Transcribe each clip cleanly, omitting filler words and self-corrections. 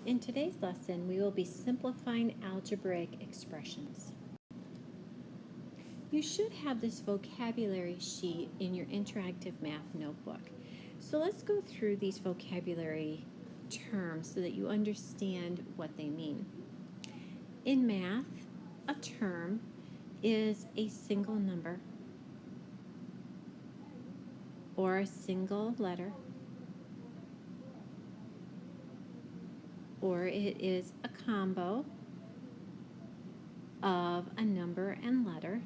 In today's lesson, we will be simplifying algebraic expressions. You should have this vocabulary sheet in your interactive math notebook. So let's go through these vocabulary terms so that you understand what they mean. In math, a term is a single number or a single letter, or it is a combo of a number and letter,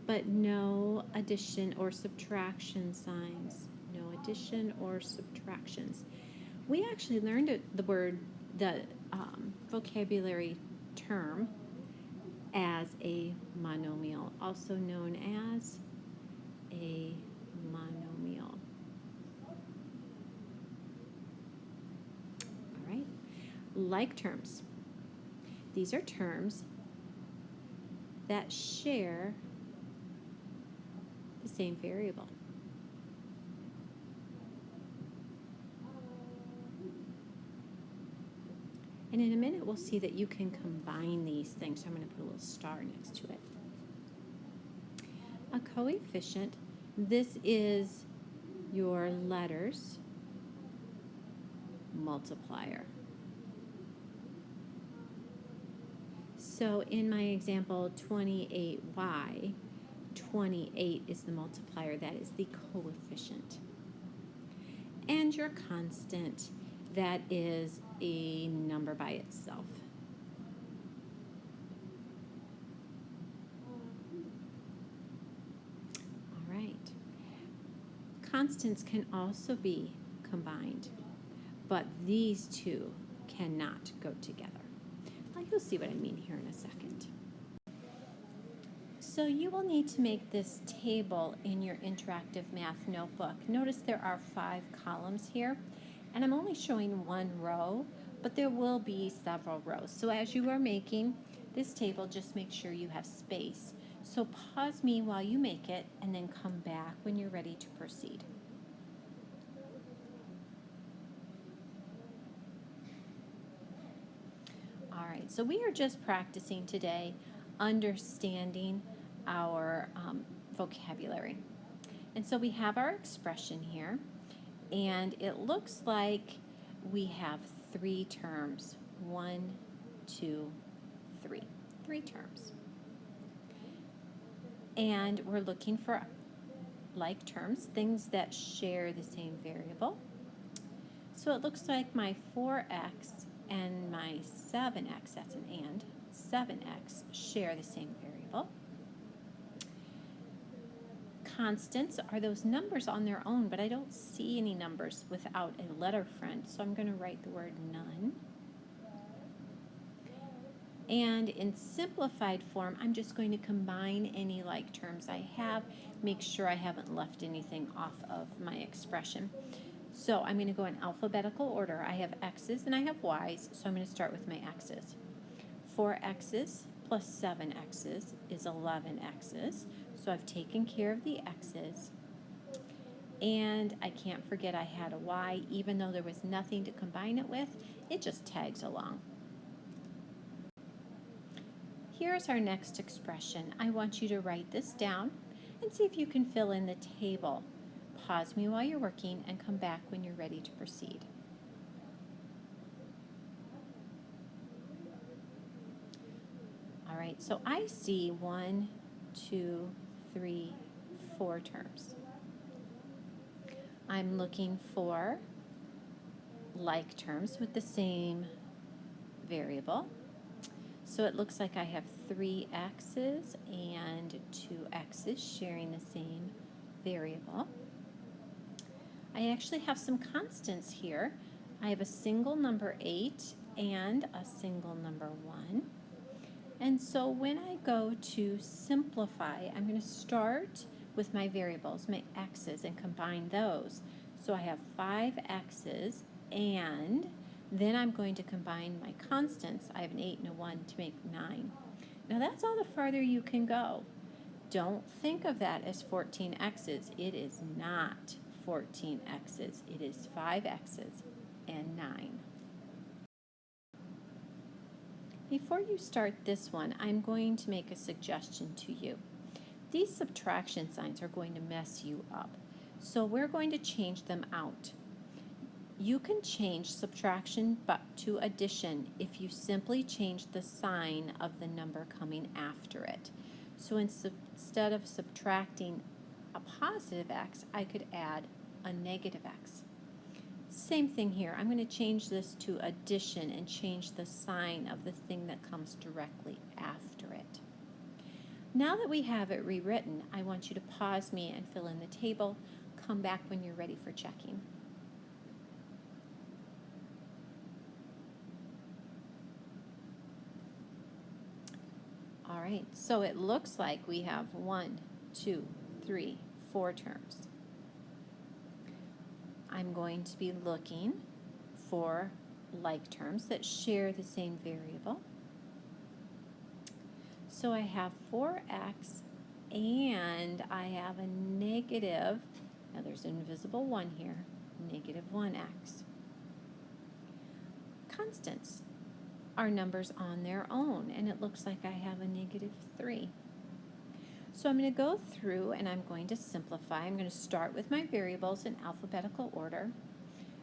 but no addition or subtraction signs. No addition or subtractions. We actually learned the vocabulary term as a monomial, also known as a monomial. All right, like terms. These are terms that share the same variable. And in a minute, we'll see that you can combine these things. So I'm going to put a little star next to it. A coefficient, this is your letters multiplier. So in my example, 28y, 28 is the multiplier, that is the coefficient. And your constant, that is a number by itself. All right. Constants can also be combined, but these two cannot go together. You'll see what I mean here in a second. So you will need to make this table in your interactive math notebook. Notice there are 5 columns here, and I'm only showing one row, but there will be several rows. So as you are making this table, just make sure you have space. So pause me while you make it, and then come back when you're ready to proceed. All right, so we are just practicing today understanding our vocabulary. And so we have our expression here, and it looks like we have 3 terms. 1, 2, 3. 3 terms. And we're looking for like terms, things that share the same variable. So it looks like my 4x and my 7x, that's an and, 7x share the same variable. Constants are those numbers on their own, but I don't see any numbers without a letter friend, so I'm going to write the word none. And in simplified form, I'm just going to combine any like terms I have, make sure I haven't left anything off of my expression. So I'm going to go in alphabetical order. I have x's and I have y's, so I'm going to start with my x's. 4x's plus 7x's is 11x's, so I've taken care of the x's. And I can't forget I had a y, even though there was nothing to combine it with, it just tags along. Here's our next expression. I want you to write this down and see if you can fill in the table. Pause me while you're working and come back when you're ready to proceed. All right, so I see 1, 2, 3, 4 terms. I'm looking for like terms with the same variable. So it looks like I have 3 x's and 2 x's sharing the same variable. I actually have some constants here. I have a single number 8 and a single number 1. And so when I go to simplify, I'm going to start with my variables, my x's, and combine those. So I have 5 x's, and then I'm going to combine my constants. I have an 8 and a 1 to make 9. Now that's all the farther you can go. Don't think of that as 14 x's. It is not 14 x's. It is 5 x's. and 9. Before you start this one, I'm going to make a suggestion to you. These subtraction signs are going to mess you up, so we're going to change them out. You can change subtraction to addition if you simply change the sign of the number coming after it. So instead of subtracting a positive x, I could add a negative x. Same thing here. I'm going to change this to addition and change the sign of the thing that comes directly after it. Now that we have it rewritten, I want you to pause me and fill in the table. Come back when you're ready for checking. All right, so it looks like we have 1, 2, 3, 4 terms. I'm going to be looking for like terms that share the same variable. So I have 4x and I have a negative, now there's an invisible 1 here, negative 1x. Constants are numbers on their own, and it looks like I have a negative 3. So I'm going to go through and I'm going to simplify. I'm going to start with my variables in alphabetical order.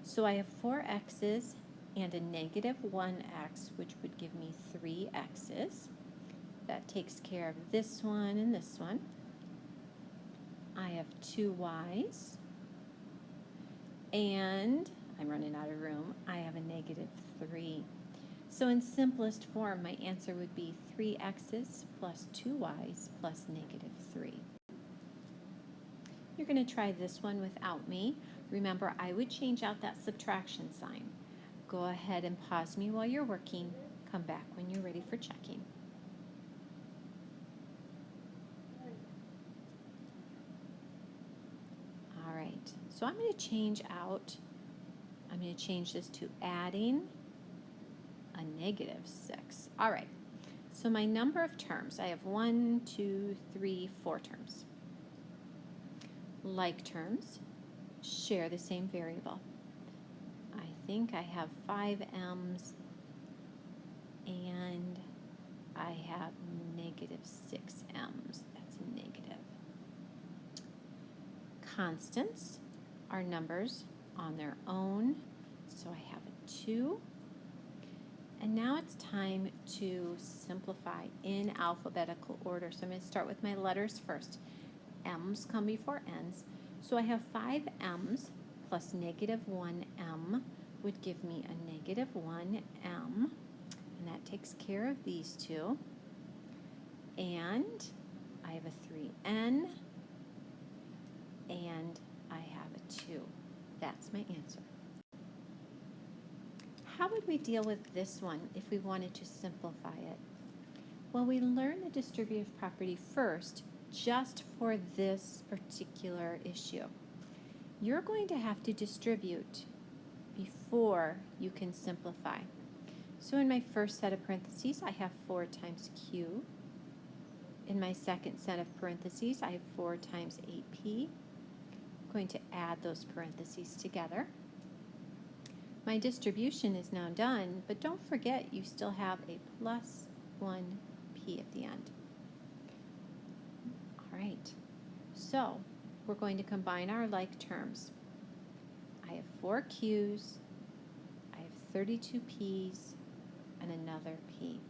So I have 4 x's and a negative 1x, which would give me 3 x's. That takes care of this one and this one. I have 2 y's, and I'm running out of room. I have a negative 3. So in simplest form, my answer would be 3 x's plus 2 y's plus negative 3. You're going to try this one without me. Remember, I would change out that subtraction sign. Go ahead and pause me while you're working. Come back when you're ready for checking. All right, so I'm going to change this to adding a negative 6. All right, so my number of terms, I have 1, 2, 3, 4 terms. Like terms share the same variable. I think I have 5 m's and I have negative 6 m's. That's a negative. Constants are numbers on their own, so I have a 2. And now it's time to simplify in alphabetical order. So I'm going to start with my letters first. M's come before N's. So I have 5 m's plus negative 1m would give me a negative 1m. And that takes care of these two. And I have a 3n. And I have a 2. That's my answer. How would we deal with this one if we wanted to simplify it? Well, we learn the distributive property first just for this particular issue. You're going to have to distribute before you can simplify. So in my first set of parentheses, I have 4 times q. In my second set of parentheses, I have 4 times 8p. I'm going to add those parentheses together. My distribution is now done, but don't forget you still have a plus 1p at the end. All right, so we're going to combine our like terms. I have 4 q's, I have 32 p's, and another p.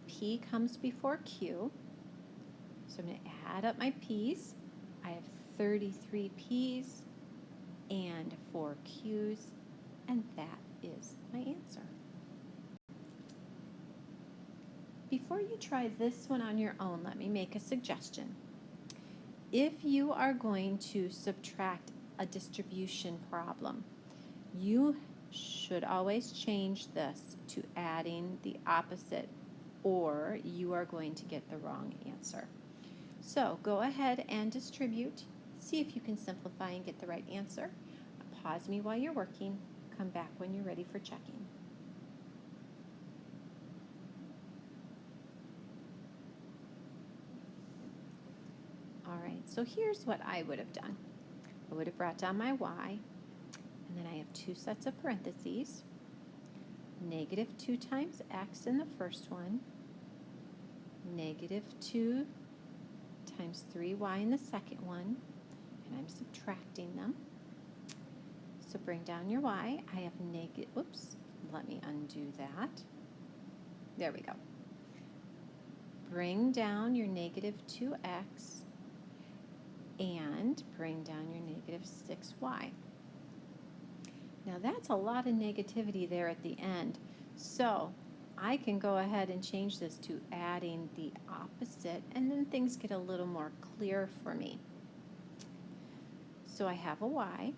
P comes before q, so I'm going to add up my p's. I have 33 p's and 4 q's. And that is my answer. Before you try this one on your own, let me make a suggestion. If you are going to subtract a distribution problem, you should always change this to adding the opposite, or you are going to get the wrong answer. So go ahead and distribute. See if you can simplify and get the right answer. Pause me while you're working. Come back when you're ready for checking. All right, so here's what I would have done. I would have brought down my y, and then I have two sets of parentheses, negative 2 times x in the first one, negative 2 times 3y in the second one, and I'm subtracting them. So bring down your y. I have negative, oops, let me undo that. There we go. Bring down your negative 2x and bring down your negative 6y. Now that's a lot of negativity there at the end. So I can go ahead and change this to adding the opposite, and then things get a little more clear for me. So I have a y,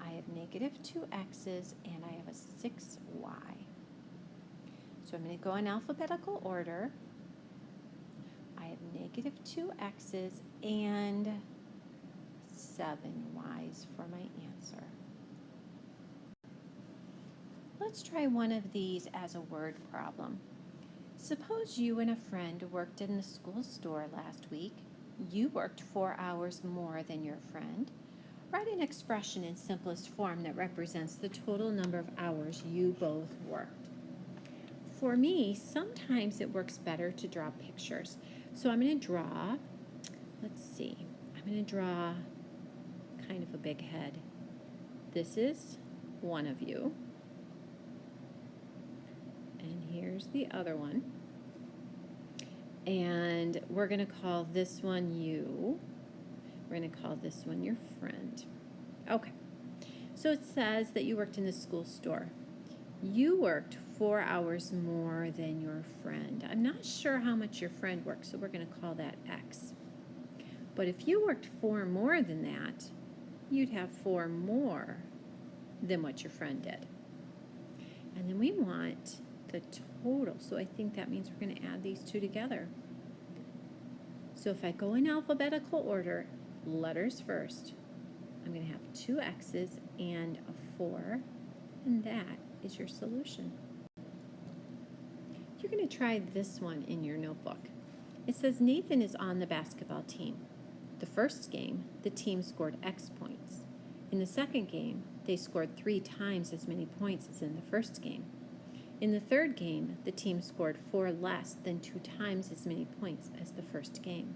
I have negative 2 x's, and I have a 6y. So I'm going to go in alphabetical order. I have negative 2 x's and 7 y's for my answer. Let's try one of these as a word problem. Suppose you and a friend worked in the school store last week. You worked 4 hours more than your friend. Write an expression in simplest form that represents the total number of hours you both worked. For me, sometimes it works better to draw pictures. So I'm going to draw, let's see, I'm going to draw kind of a big head. This is one of you. And here's the other one. And we're going to call this one you. We're going to call this one your friend. Okay. So it says that you worked in the school store. You worked 4 hours more than your friend. I'm not sure how much your friend worked, so we're going to call that X. But if you worked 4 more than that, you'd have 4 more than what your friend did. And then we want the total, so I think that means we're going to add these two together. So if I go in alphabetical order, letters first, I'm going to have 2 X's and a 4, and that is your solution. You're going to try this one in your notebook. It says Nathan is on the basketball team. The first game, the team scored X points. In the second game, they scored 3 times as many points as in the first game. In the third game, the team scored 4 less than 2 times as many points as the first game.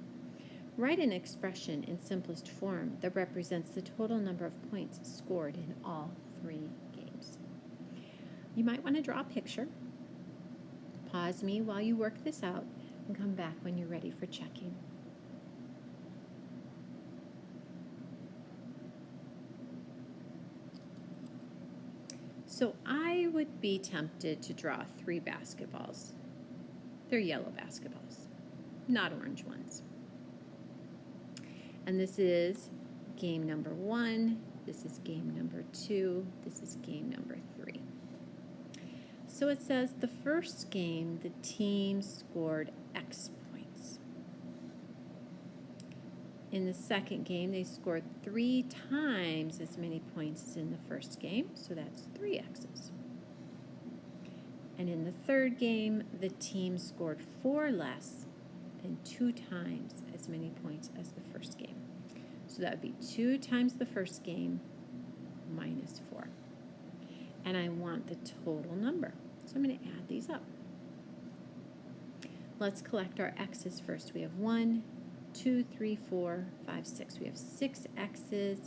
Write an expression in simplest form that represents the total number of points scored in all 3 games. You might want to draw a picture. Pause me while you work this out and come back when you're ready for checking. So I would be tempted to draw 3 basketballs. They're yellow basketballs, not orange ones. And this is game number 1, this is game number 2, this is game number 3. So it says the first game, the team scored X points. In the second game, they scored 3 times as many points as in the first game, so that's 3 X's. And in the third game, the team scored 4 less than 2 times as many points as the first game. So that would be 2 times the first game minus 4. And I want the total number. So I'm going to add these up. Let's collect our X's first. We have 1, 2, 3, 4, 5, 6. We have 6 X's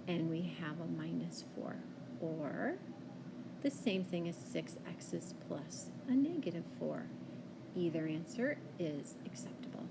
and we have a minus 4. Or the same thing as 6 X's plus a negative 4. Either answer is acceptable.